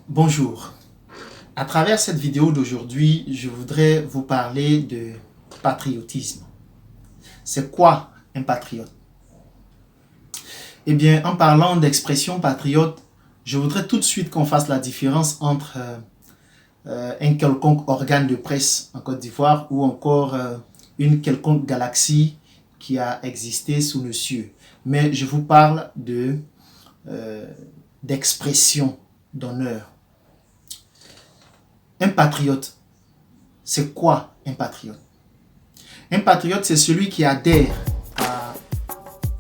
Bonjour. À travers cette vidéo d'aujourd'hui, je voudrais vous parler de patriotisme. C'est quoi un patriote? Eh bien, en parlant d'expression patriote, je voudrais tout de suite qu'on fasse la différence entre un quelconque organe de presse en Côte d'Ivoire ou encore une quelconque galaxie qui a existé sous nos cieux. Mais je vous parle d'expression, d'honneur. Un patriote, c'est quoi un patriote? Un patriote, c'est celui qui adhère à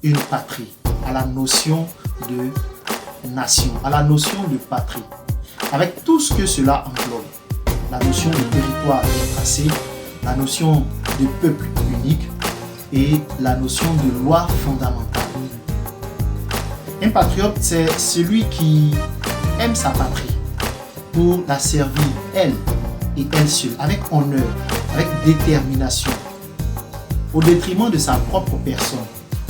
une patrie, à la notion de nation, à la notion de patrie, avec tout ce que cela englobe. La notion de territoire est tracée, la notion de peuple unique et la notion de loi fondamentale. Un patriote, c'est celui qui aime sa patrie pour la servir, elle et elle seule, avec honneur, avec détermination, au détriment de sa propre personne,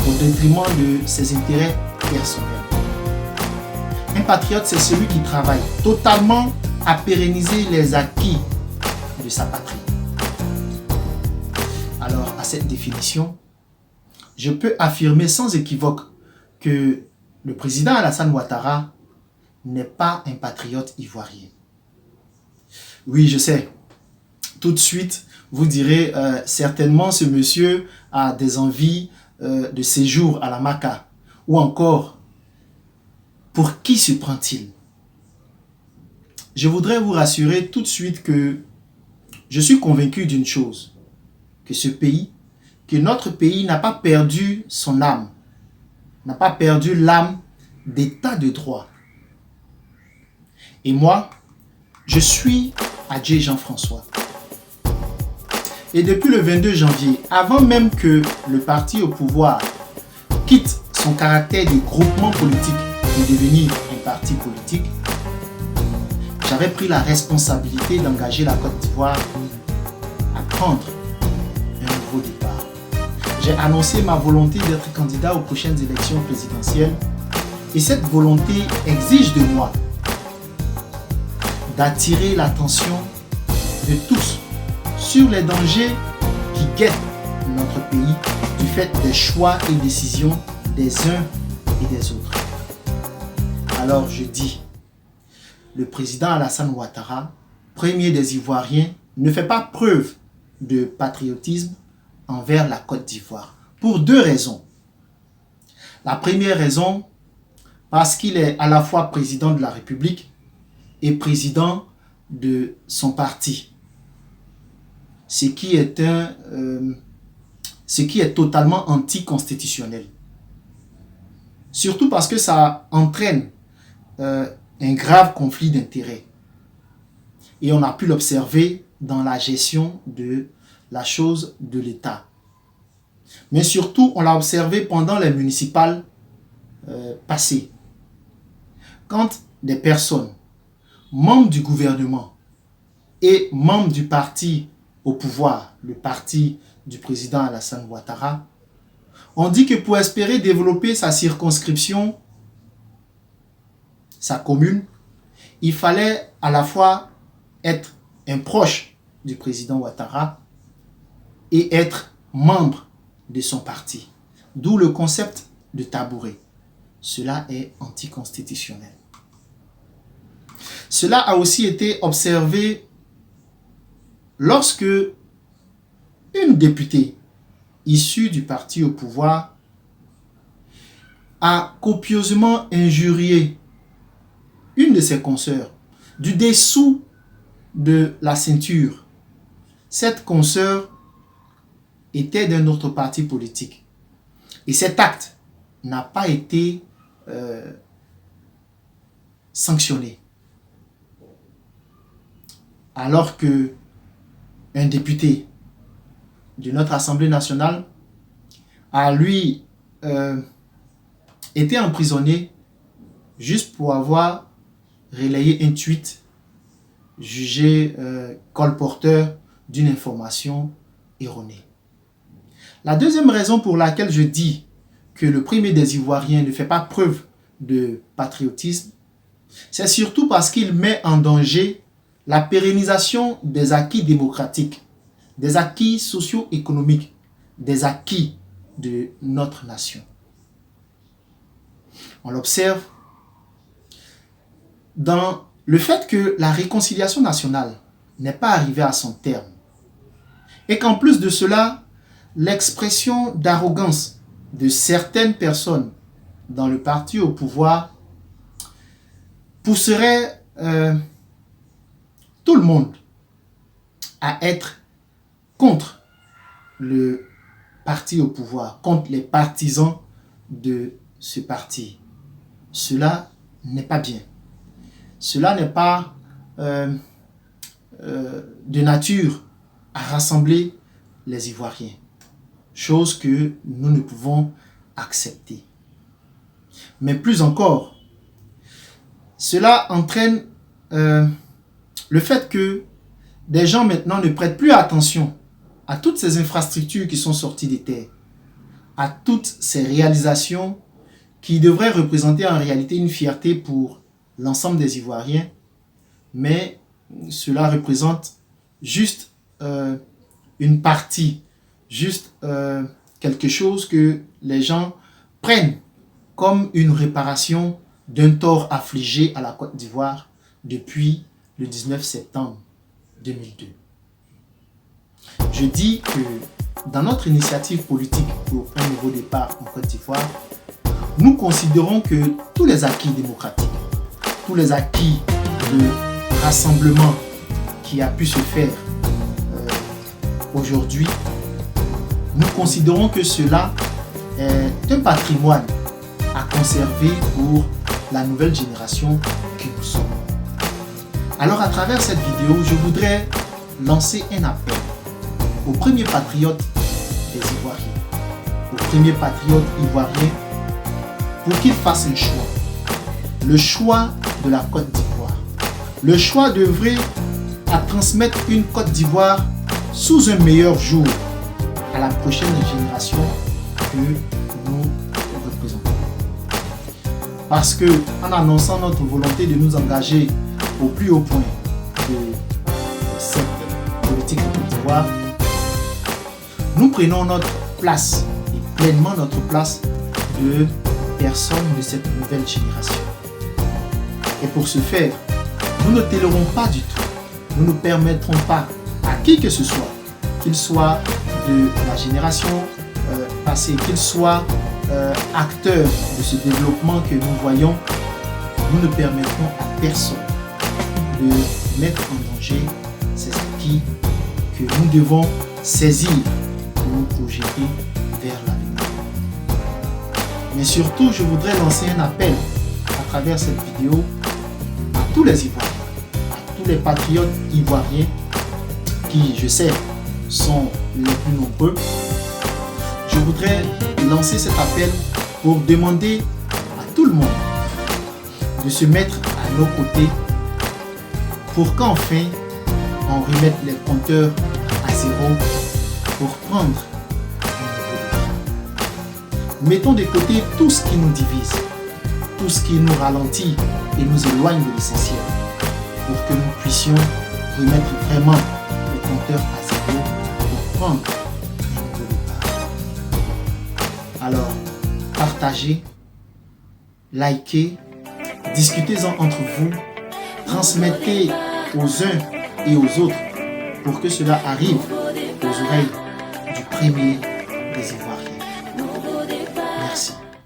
au détriment de ses intérêts personnels. Un patriote, c'est celui qui travaille totalement à pérenniser les acquis de sa patrie. Alors, à cette définition, je peux affirmer sans équivoque que le président Alassane Ouattara n'est pas un patriote ivoirien. Oui, je sais. Tout de suite, vous direz certainement ce monsieur a des envies de séjour à la Maka. Ou encore, pour qui se prend-il? Je voudrais vous rassurer tout de suite que je suis convaincu d'une chose, que notre pays n'a pas perdu son âme, n'a pas perdu l'âme d'état de droit. Et moi, je suis Adjé Jean-François. Et depuis le 22 janvier, avant même que le parti au pouvoir quitte son caractère de groupement politique pour devenir un parti politique, j'avais pris la responsabilité d'engager la Côte d'Ivoire à prendre un nouveau départ. J'ai annoncé ma volonté d'être candidat aux prochaines élections présidentielles et cette volonté exige de moi d'attirer l'attention de tous sur les dangers qui guettent notre pays du fait des choix et décisions des uns et des autres. Alors je dis, le président Alassane Ouattara, premier des Ivoiriens, ne fait pas preuve de patriotisme envers la Côte d'Ivoire. Pour deux raisons. La première raison, parce qu'il est à la fois président de la République et président de son parti. Ce qui est totalement anticonstitutionnel. Surtout parce que ça entraîne un grave conflit d'intérêts. Et on a pu l'observer dans la gestion de la chose de l'État. Mais surtout, on l'a observé pendant les municipales passées. Quand des personnes, membres du gouvernement et membres du parti au pouvoir, le parti du président Alassane Ouattara, ont dit que pour espérer développer sa circonscription, sa commune, il fallait à la fois être un proche du président Ouattara et être membre de son parti. D'où le concept de tabouret. Cela est anticonstitutionnel. Cela a aussi été observé lorsque une députée issue du parti au pouvoir a copieusement injurié une de ses consoeurs du dessous de la ceinture. Cette consoeur était d'un autre parti politique. Et cet acte n'a pas été sanctionné. Alors que un député de notre Assemblée nationale a lui été emprisonné juste pour avoir relayé un tweet jugé colporteur d'une information erronée. La deuxième raison pour laquelle je dis que le premier des Ivoiriens ne fait pas preuve de patriotisme, c'est surtout parce qu'il met en danger la pérennisation des acquis démocratiques, des acquis socio-économiques, des acquis de notre nation. On l'observe dans le fait que la réconciliation nationale n'est pas arrivée à son terme et qu'en plus de cela, l'expression d'arrogance de certaines personnes dans le parti au pouvoir pousserait tout le monde à être contre le parti au pouvoir, contre les partisans de ce parti. Cela n'est pas bien. Cela n'est pas de nature à rassembler les Ivoiriens, chose que nous ne pouvons accepter. Mais plus encore, cela entraîne le fait que des gens maintenant ne prêtent plus attention à toutes ces infrastructures qui sont sorties des terres, à toutes ces réalisations qui devraient représenter en réalité une fierté pour l'ensemble des Ivoiriens, mais cela représente juste une partie, juste quelque chose que les gens prennent comme une réparation d'un tort affligé à la Côte d'Ivoire depuis le 19 septembre 2002. Je dis que dans notre initiative politique pour un nouveau départ en Côte d'Ivoire, nous considérons que tous les acquis démocratiques, tous les acquis de rassemblement qui a pu se faire aujourd'hui, nous considérons que cela est un patrimoine à conserver pour la nouvelle génération que nous sommes. Alors à travers cette vidéo, je voudrais lancer un appel aux premiers patriotes des Ivoiriens, aux premiers patriotes ivoiriens, pour qu'ils fassent un choix. Le choix de la Côte d'Ivoire. Le choix d'œuvrer à transmettre une Côte d'Ivoire sous un meilleur jour à la prochaine génération que nous représentons. Parce que, en annonçant notre volonté de nous engager au plus haut point de cette politique de Côte d'Ivoire, nous prenons notre place, et pleinement notre place de personnes de cette nouvelle génération. Et pour ce faire, nous ne tolérons pas du tout, nous ne permettrons pas à qui que ce soit, qu'il soit de la génération passée, qu'il soit acteur de ce développement que nous voyons, nous ne permettrons à personne de mettre en danger ces acquis que nous devons saisir pour nous projeter vers l'avenir. Mais surtout, je voudrais lancer un appel à travers cette vidéo à tous les Ivoiriens, à tous les patriotes ivoiriens qui, je sais, sont les plus nombreux. Je voudrais lancer cet appel pour demander à tout le monde de se mettre à nos côtés pour qu'enfin on remette les compteurs à zéro pour prendre un nouveau départ. Mettons de côté tout ce qui nous divise, tout ce qui nous ralentit et nous éloigne de l'essentiel pour que nous puissions remettre vraiment les compteurs à zéro pour prendre un nouveau départ. Alors, partagez, likez, discutez-en entre vous, transmettez aux uns et aux autres pour que cela arrive aux oreilles du premier des Ivoiriens.